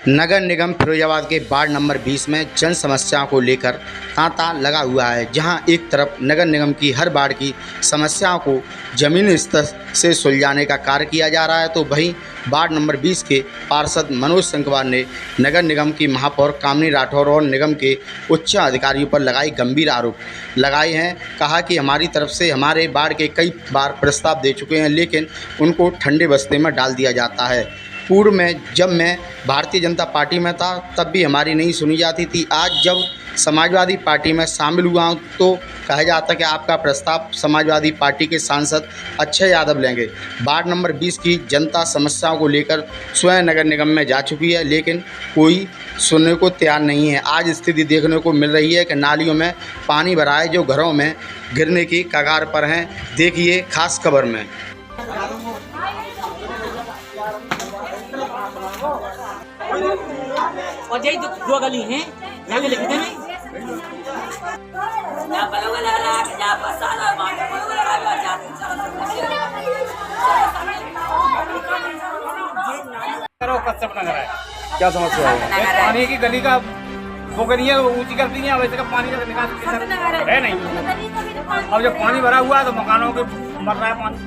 नगर निगम फिरोजाबाद के ward number 20 में जन समस्याओं को लेकर तांता लगा हुआ है। जहां एक तरफ नगर निगम की हर वार्ड की समस्याओं को जमीनी स्तर से सुलझाने का कार्य किया जा रहा है, तो वहीं वार्ड नंबर 20 के पार्षद मनोज संघवार ने नगर निगम की महापौर कामिनी राठौर और निगम के उच्च अधिकारियों पर लगाए गंभीर आरोप लगाए हैं। कहा कि हमारी तरफ से हमारे वार्ड के कई बार प्रस्ताव दे चुके हैं, लेकिन उनको ठंडे बस्ते में डाल दिया जाता है। पूर्व में जब मैं भारतीय जनता पार्टी में था तब भी हमारी नहीं सुनी जाती थी। आज जब समाजवादी पार्टी में शामिल हुआ हूँ तो कहा जाता है कि आपका प्रस्ताव समाजवादी पार्टी के सांसद अक्षय यादव लेंगे। वार्ड नंबर 20 की जनता समस्याओं को लेकर स्वयं नगर निगम में जा चुकी है, लेकिन कोई सुनने को तैयार नहीं है। आज स्थिति देखने को मिल रही है कि नालियों में पानी भरा है जो घरों में गिरने की कगार पर हैं। देखिए खास खबर में। और यही दो गली हैं यहाँ के लिखते हैं कच्चा नगर है। क्या समस्या है? पानी की गली का वो गली है ऊंची कर दी है, वैसे का पानी का निकास है नहीं। अब जब पानी भरा हुआ है तो मकानों के मर रहा है पानी,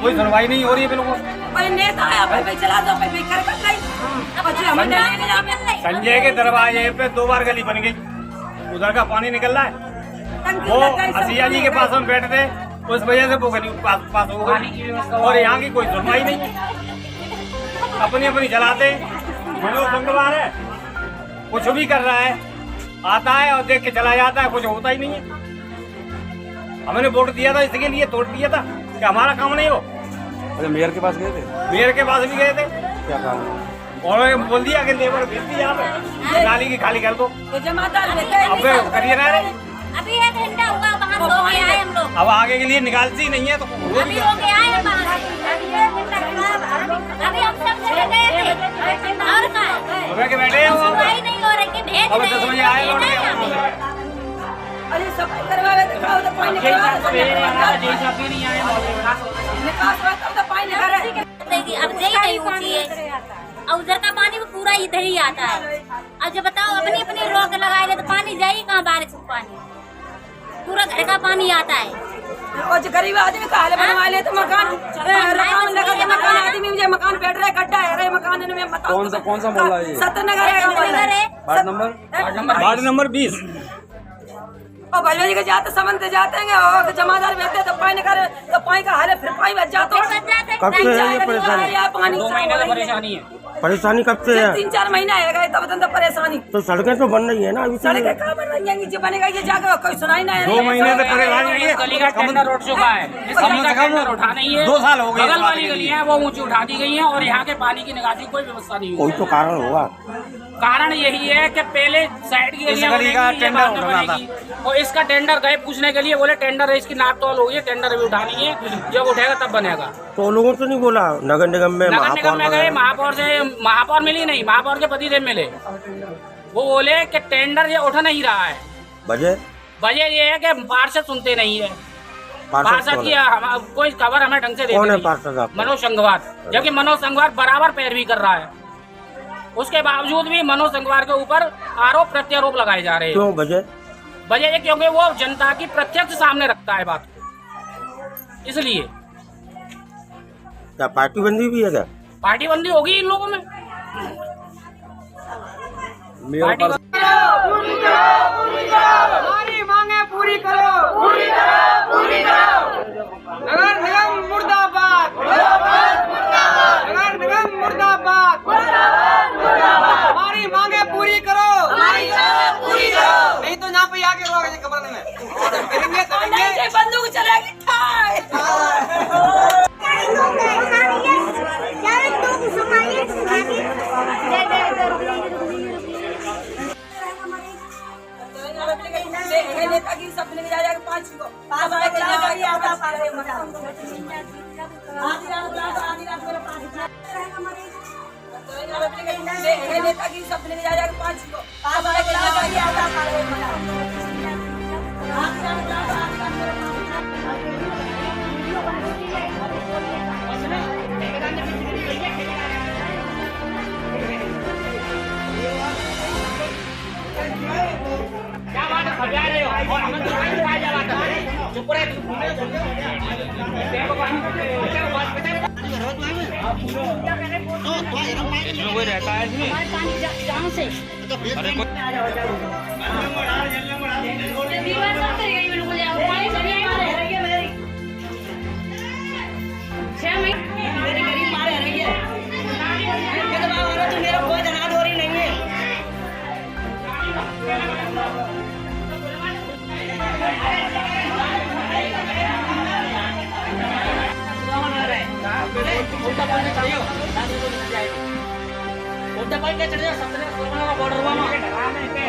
कोई सुनवाई नहीं हो रही है बिल्कुल। संजय के दरवाजे पे 2 बार गली बन गई, उधर का पानी निकल रहा है। वो हसिया जी के पास हम बैठे थे, उस वजह से वो गली पास हो गई और यहाँ की कोई सुनवाई नहीं है। अपनी अपनी चलाते मनोज संघवार है, कुछ भी कर रहा है, आता है और देख के चला जाता है, कुछ होता ही नहीं है। हमने वोट दिया था इसके लिए, तोड़ दिया था कि हमारा काम नहीं हो। अच्छा, मेयर के पास गए थे? मेयर के पास भी गए थे। क्या काम? और बोल दिया कि लेबर भेज दी यहाँ पे, नाली की खाली कर दो। अब करिए ना, अभी 1 घंटा हुआ बाहर हो गया है हम लोग। अब आगे के लिए निकालती नहीं है तो अभी हो गया है बाहर, अभी हम सब चले गए थे और का के बैठे हैं वो। सुनवाई नहीं हो रही, भेज अब 10 बजे आए लौट गए। अरे सब करवा ले दिखाओ तो पानी नहीं आया, नहीं आए निकास होता तो पानी नहीं आ रहा। अब जई नहीं ऊंची है और उधर का पानी भी पूरा इधर ही आता है। अब जब बताओ अपनी अपनी रोक लगाए ले तो पानी जाए कहाँ? बारिश में पानी पूरा घर का पानी आता है। और जो गरीब आदमी का हाल बनवा ले तो मकान लगा के मकान आदमी मुझे मकान बैठ रहा है, गड्ढा है रे मकान में। बताओ कौन सा मोहल्ला है ये? सत्यनगर है। Ward number 20। और भैया जी के जाते समन से जाते हैं और जमादार बैठते तो पानी करे तो पानी का हाल है, फिर पानी बच जाता है। कब से है ये परेशानी? पानी 2 महीने से परेशानी है। परेशानी कब से है? 3-4 महीना है गए तब तो परेशानी। तो सड़कें तो बन रही है ना अभी? सड़कें कहाँ बन रही हैं? जो बनेगा ये जाकर कोई सुनाई नहीं। 2 महीने से परेशानी है। गली का टेंडर उठ चुका है, इस गली का टेंडर उठा नहीं है। 2 साल हो गए। बगल वाली गलियां हैं वो ऊंची उठा दी गई हैं और यहाँ के पानी की निकासी कोई व्यवस्था नहीं कोई हुई। तो कारण होगा। कारण यही है कि पहले साइड की गलियां गली का बनेगी, ये टेंडर बाद में उठाना बनेगी। और इसका टेंडर गए पूछने के लिए, बोले टेंडर है इसकी नाप तोल हो गई, टेंडर अभी उठानी है, जब उठेगा तब बनेगा। तो लोगों से नहीं बोला नगर निगम में? नगर निगम में गए, महापौर से, महापौर मिली नहीं, महापौर के पतिदेव मिले, वो बोले कि टेंडर ये उठ नहीं रहा है। वजह ये है कि पार्षद सुनते नहीं है। पार्षद की कोई खबर हमें ढंग से कौन है देते पार्षद? नहीं। मनोज संघवार, जबकि मनोज संघवार बराबर पैरवी कर रहा है, उसके बावजूद भी मनोज संघवार के ऊपर आरोप प्रत्यारोप लगाए जा रहे हैं। क्यों वजह है क्योंकि वो जनता की प्रत्यक्ष सामने रखता है बात, इसलिए। क्या पार्टी बंदी भी है क्या? पार्टी बंदी होगी इन लोगों में। पार्टी हमारी मांगे पूरी करो, पूरी करो, पूरी करो। नगर निगम मुर्दाबाद, मुर्दाबाद, मुर्दाबाद। नगर निगम मुर्दाबाद, मुर्दाबाद, मुर्दाबाद। हमारी मांगे पूरी करो, हमारी मांगे पूरी करो। नहीं तो यहाँ पे आके रोक कमरे में करेंगे बंदूक चलेगी। नेतागिरी सपने में जा 5 को पास आके लगाइए आता पाले मकान आधी रात मेरा 5 नेतागिरी सपने में जा 5 को पास आके लगाइए आता पाले मकान आधी रात मेरा 5 इसमें कोई रहता है इसमें जहाँ से मेरे गरीब मारे रही है तो मेरा कोई धनाद हो रही नहीं है।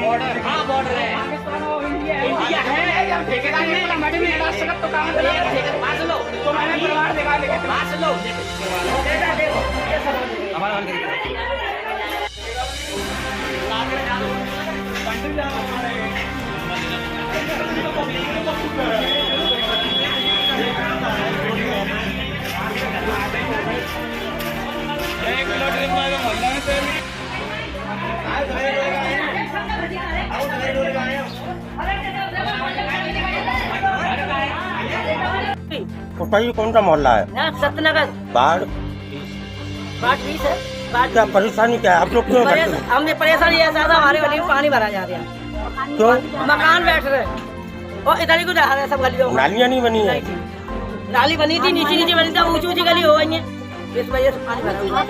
बॉर्डर हाँ बॉर्डर है इंडिया है ठेकेदार ने मैडम ने लास्ट तक तो काम किया पास लो तो मैंने परिवार दिखा लेके पास लो देखो हमारा बताइए कौन सा मोहल्ला है? सत्यनगर बाढ़ बाट 20 है बाट क्या परेशानी क्या है? आप लोग क्यों करते हो? हमने परेशानी ऐसा था हमारे गली में पानी भरा जा रहा है क्यों? मकान बैठ रहे और इधर ही को जा रहा है सब गलियों में। नालियाँ नहीं बनी है? नाली बनी थी नीचे नीचे बनी थी ऊंची ऊंची गली हो गई है इस वजह से पानी भरा हुआ है।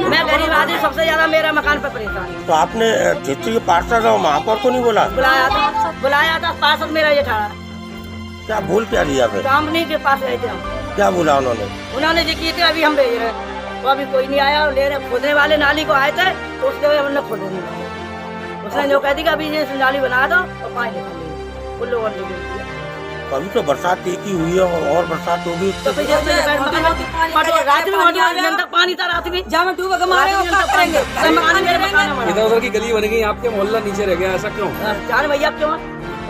मैं गरीब आदमी सबसे ज्यादा मेरा मकान पर परेशान है। तो आपने क्षेत्रीय पार्षद और महापौर को नहीं बोला? बुलाया था पार्षद मेरा ये ठहरा क्या बोल क्या दिया फिर? कंपनी के पास गए थे हम। क्या बोला उन्होंने? उन्होंने जो किए थे अभी हम भेज रहे वो अभी कोई नहीं आया ले रहे खोदने वाले नाली को आए थे तो उसके वजह हमने खोदे नहीं उसने जो कह दी कि अभी ये नाली बना दो तो पानी निकल उन लोगों ने अभी तो बरसात एक ही हुई है और बरसात होगी तो फिर रात में पानी था रात में जहाँ डूब इधर उधर की गली बन गई आपके मोहल्ला नीचे रह गया ऐसा क्यों? जान भैया क्यों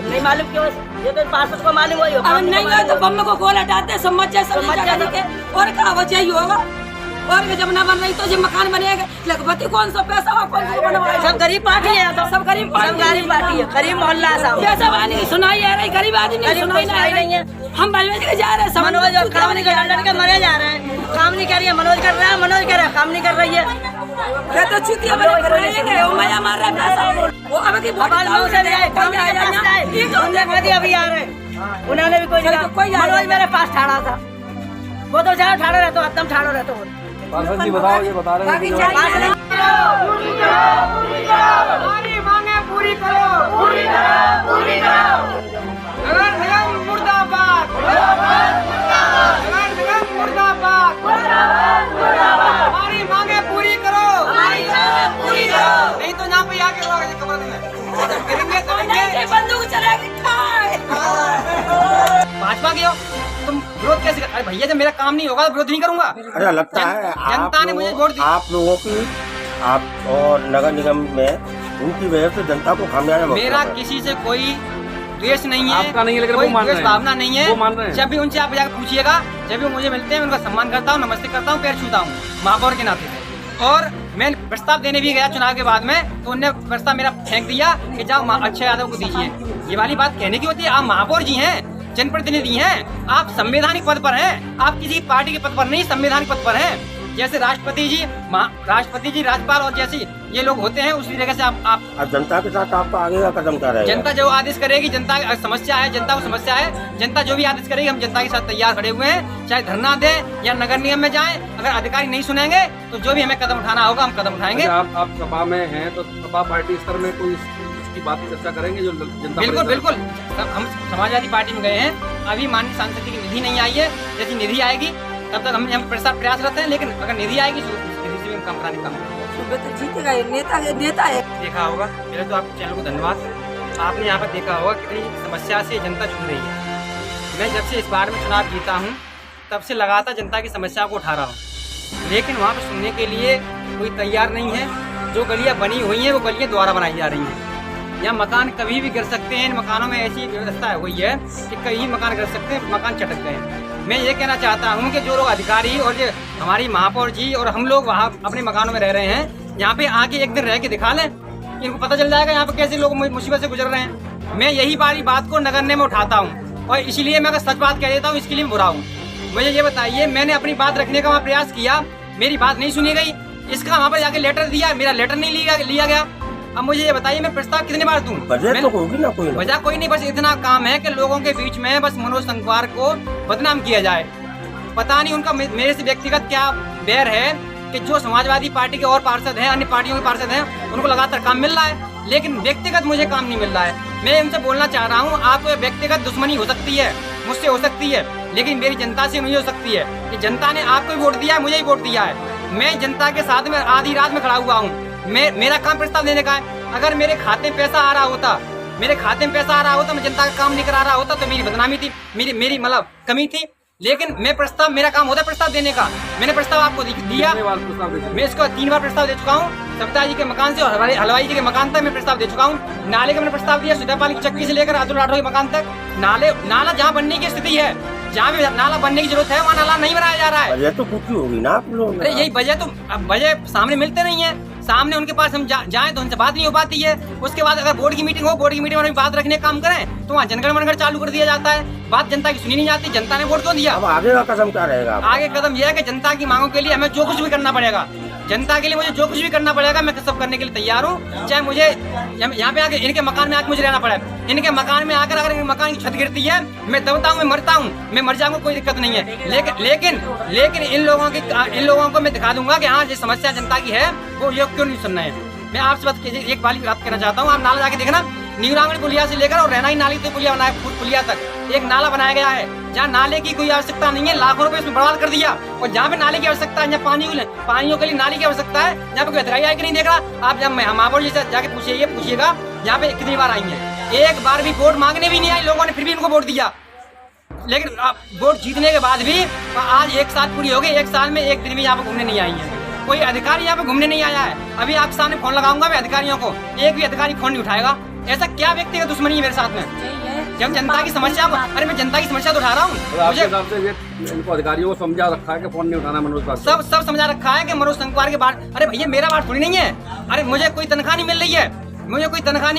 नहीं मालूम क्यों ये तो पार्षद को मालूम हुई अब नहीं हो तो बम को गोल हटाते समझ के और कहा वजह ही होगा और जब ना बन रही तो जब मकान बनेगा लखपति कौन सा पैसा कौन सा बनवाएगा? सब गरीब पार्टी है तो सब गरीब पार्टी है गरीब मोहल्ला सब पैसा वाली सुनाई आ रही गरीब आदमी सुनाई नहीं है। हम भाई जा रहे हैं मनोज और काम नहीं कर लड़के मरे जा रहे हैं काम नहीं कर रही है मनोज कर रहा है मनोज कर रहा है काम नहीं कर रही है तो चुतिया बने वो मजा मार रहा है वो अब की अभी आ रहे हैं उन्होंने भी कोई मनोज मेरे पास ठाड़ा था वो तो जहाँ ठाड़ा रहता एकदम ठाड़ा रहता पार्षद जी बताओ ये बता रहे हैं हमारी मांगे पूरी करो नगर निगम मुर्दाबाद नगर निगम मुर्दाबाद हमारी मांगे पूरी करो नहीं तो यहाँ पे आके रोक कमर में गिरेंगे बंदूक चलेगी भाजपा के हो तुम विरोध कैसे अरे भैया जब मेरा काम नहीं होगा तो विरोध नहीं करूंगा। अरे लगता है जनता ने मुझे वोट दी आप लोगों की आप और नगर निगम में उनकी वजह से जनता को खामियाजा मेरा किसी से कोई द्वेष नहीं है आपका नहीं है लेकिन कोई वो मान रहे द्वेष हैं। भावना नहीं वो मान रहे है हैं। जब भी उनसे आप जाकर पूछिएगा जब भी मुझे मिलते हैं उनका सम्मान करता हूँ नमस्ते करता हूँ पैर छूता हूँ महापौर के नाते से और मैं प्रस्ताव देने भी गया चुनाव के बाद में तो उनने प्रस्ताव मेरा फेंक दिया कि जाओ अक्षय यादव को दीजिए ये वाली बात कहने की होती है आप महापौर जी हैं जनप्रतिनिधि हैं आप संवैधानिक पद पर हैं आप किसी पार्टी के पद पर नहीं संवैधानिक पद पर हैं जैसे राष्ट्रपति जी राज्यपाल और जैसे ये लोग होते हैं उसी तरह से आप जनता के साथ आपका आगे का कदम क्या रहेगा? जनता जो आदेश करेगी जनता समस्या है जनता को समस्या है जनता जो भी आदेश करेगी हम जनता के साथ तैयार खड़े हुए हैं चाहे धरना दें या नगर निगम में जाएं अगर अधिकारी नहीं सुनेंगे तो जो भी हमें कदम उठाना होगा हम कदम उठाएंगे। आप सभा में हैं तो सभा पार्टी स्तर में कोई इसकी बात चर्चा करेंगे जो जनता बिल्कुल हम समाजवादी पार्टी में गए हैं अभी माननीय सांसद की निधि नहीं आई है जैसी निधि आएगी तब तक हम प्रयासरत हैं लेकिन अगर निधि आएगी तो निधि से भी हम काम कराने का जीतेगा नेता है देखा होगा पहले तो आपके चैनल को धन्यवाद आपने यहाँ पर देखा होगा कितनी समस्या से जनता जूझ रही है मैं जब से इस बार में चुनाव जीता हूँ तब से लगातार जनता की समस्या को उठा रहा हूँ लेकिन वहाँ पर सुनने के लिए कोई तैयार नहीं है जो गलियाँ बनी हुई हैं वो गलियाँ दोबारा बनाई जा रही हैं या मकान कभी भी गिर सकते हैं इन मकानों में ऐसी व्यवस्था हुई है कि कहीं मकान गिर सकते हैं मकान चटक गए हैं मैं ये कहना चाहता हूँ कि जो लोग अधिकारी और जो हमारी महापौर जी और हम लोग वहाँ अपने मकानों में रह रहे हैं यहाँ पे आके एक दिन रह के दिखा लें इनको पता चल जाएगा यहाँ पे कैसे लोग मुसीबत से गुजर रहे हैं मैं यही वाली बात को नगण्य में उठाता हूँ और इसीलिए मैं अगर सच बात कह देता हूँ इसके लिए मैं बुरा हूँ। मुझे ये बताइए, मैंने अपनी बात रखने का वहाँ प्रयास किया, मेरी बात नहीं सुनी गई, इसका वहाँ पर जाके लेटर दिया, मेरा लेटर नहीं लिया गया। अब मुझे ये बताइए मैं प्रस्ताव कितनी बार दूं? वजह तो होगी ना, कोई वजह कोई नहीं, बस इतना काम है कि लोगों के बीच में बस मनोज संगवार को बदनाम किया जाए। पता नहीं उनका मेरे से व्यक्तिगत क्या बैर है कि जो समाजवादी पार्टी के और पार्षद हैं, अन्य पार्टियों के पार्षद हैं, उनको लगातार काम मिल रहा है, लेकिन व्यक्तिगत मुझे काम नहीं मिल रहा है। मैं उनसे बोलना चाह रहा हूँ, आपको व्यक्तिगत दुश्मनी हो सकती है, मुझसे हो सकती है, लेकिन मेरी जनता से नहीं हो सकती है कि जनता ने आपको वोट दिया है, मुझे ही वोट दिया है। मैं जनता के साथ में आधी रात में खड़ा हुआ हूँ। मेरा काम प्रस्ताव देने का है। अगर मेरे खाते में पैसा आ रहा होता, मैं जनता का काम नहीं करा रहा होता तो मेरी बदनामी थी, मेरी मतलब कमी थी। लेकिन मैं प्रस्ताव, मेरा काम होता है प्रस्ताव देने का। मैंने प्रस्ताव आपको दिया, मैं इसको 3 बार प्रस्ताव दे चुका हूँ। सविता जी के मकान से और हलवाई जी के मकान तक मैं प्रस्ताव दे चुका हूँ। नाले का मैंने प्रस्ताव दिया, सुधापाल की चक्की से लेकर अतुल राठौर के मकान तक। नाला जहाँ बनने की स्थिति है, जहाँ भी नाला बनने की जरूरत है, वहाँ नाला नहीं बनाया जा रहा है। वजह तो कुछ होगी ना आप लोग। अरे यही वजह तो, अब वजह सामने मिलते नहीं है। सामने उनके पास हम जाएं तो उनसे बात नहीं हो पाती है। उसके बाद अगर बोर्ड की मीटिंग हो, बोर्ड की मीटिंग में बात रखने का काम करें तो वहाँ जनगण मनगढ़ चालू कर दिया जाता है। बात जनता की सुनी नहीं जाती। जनता ने वोट क्यों दिया? अब आगे का कदम क्या रहेगा? आगे कदम यह है कि जनता की मांगों के लिए हमें जो कुछ भी करना पड़ेगा, जनता के लिए मुझे जो कुछ भी करना पड़ेगा, मैं सब करने के लिए तैयार हूँ। चाहे मुझे यहाँ पे आके इनके मकान में आके मुझे रहना पड़े, इनके मकान में आकर अगर मकान की छत गिरती है, मैं दबता हूँ, मैं मरता हूँ, मैं मर जाऊंगा, कोई दिक्कत नहीं है। लेकिन इन लोगों को मैं दिखा दूंगा कि हाँ, जो समस्या जनता की है वो ये क्यों नहीं सुन रहे हैं। मैं आपसे एक बात कहना चाहता हूँ, आप नाला जाके देखना, न्यूरांगणी पुलिया से लेकर और रहनाई नाली से पुलिया तक एक नाला बनाया गया है, जहाँ नाले की कोई आवश्यकता नहीं है। लाखों रुपए इसमें बर्बाद कर दिया। और जहाँ पे नाले की आवश्यकता है, जहाँ पानियों के लिए नाली की आवश्यकता है, जहाँ पे कोई अधिकारी आके नहीं देख रहा। आप जब महापौर जी से जाके पूछिएगा यहाँ पे कितनी बार आई है, एक बार भी वोट मांगने भी नहीं आई लोगों ने, फिर भी इनको वोट दिया। लेकिन वोट जीतने के बाद भी आज 1 साल पूरी हो गई, 1 साल में एक दिन भी यहाँ पे घूमने नहीं आई है। कोई अधिकारी यहाँ पे घूमने नहीं आया है। अभी आपके सामने फोन लगाऊंगा मैं अधिकारियों को, एक भी अधिकारी फोन नहीं उठाएगा। ऐसा क्या व्यक्तिगत दुश्मनी है मेरे साथ में? जब जनता की समस्या, अरे मैं जनता की समस्या तो उठा रहा हूँ। मुझे इनको अधिकारियों को समझा रखा है कि फोन नहीं उठाना मनोज बात, सब समझा रखा है कि मनोज संगवार के बात। अरे भैया मेरा बात थोड़ी नहीं है। अरे मुझे कोई तनख्वाह नहीं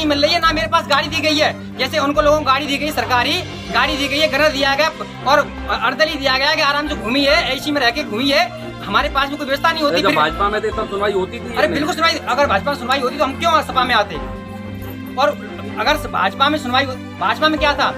मिल रही है, ना मेरे पास गाड़ी दी गई है। जैसे उनको लोगों को गाड़ी दी गई, सरकारी गाड़ी दी गई है, घर दिया गया और अर्दली दिया गया कि आराम से घूमी है, एसी में रह के घूमी है। हमारे पास में कोई व्यवस्था नहीं होती। भाजपा में तो सुनवाई होती थी। अरे बिल्कुल सुनवाई, अगर भाजपा में सुनवाई होती तो हम क्यों सपा में आते? और अगर भाजपा में क्या था,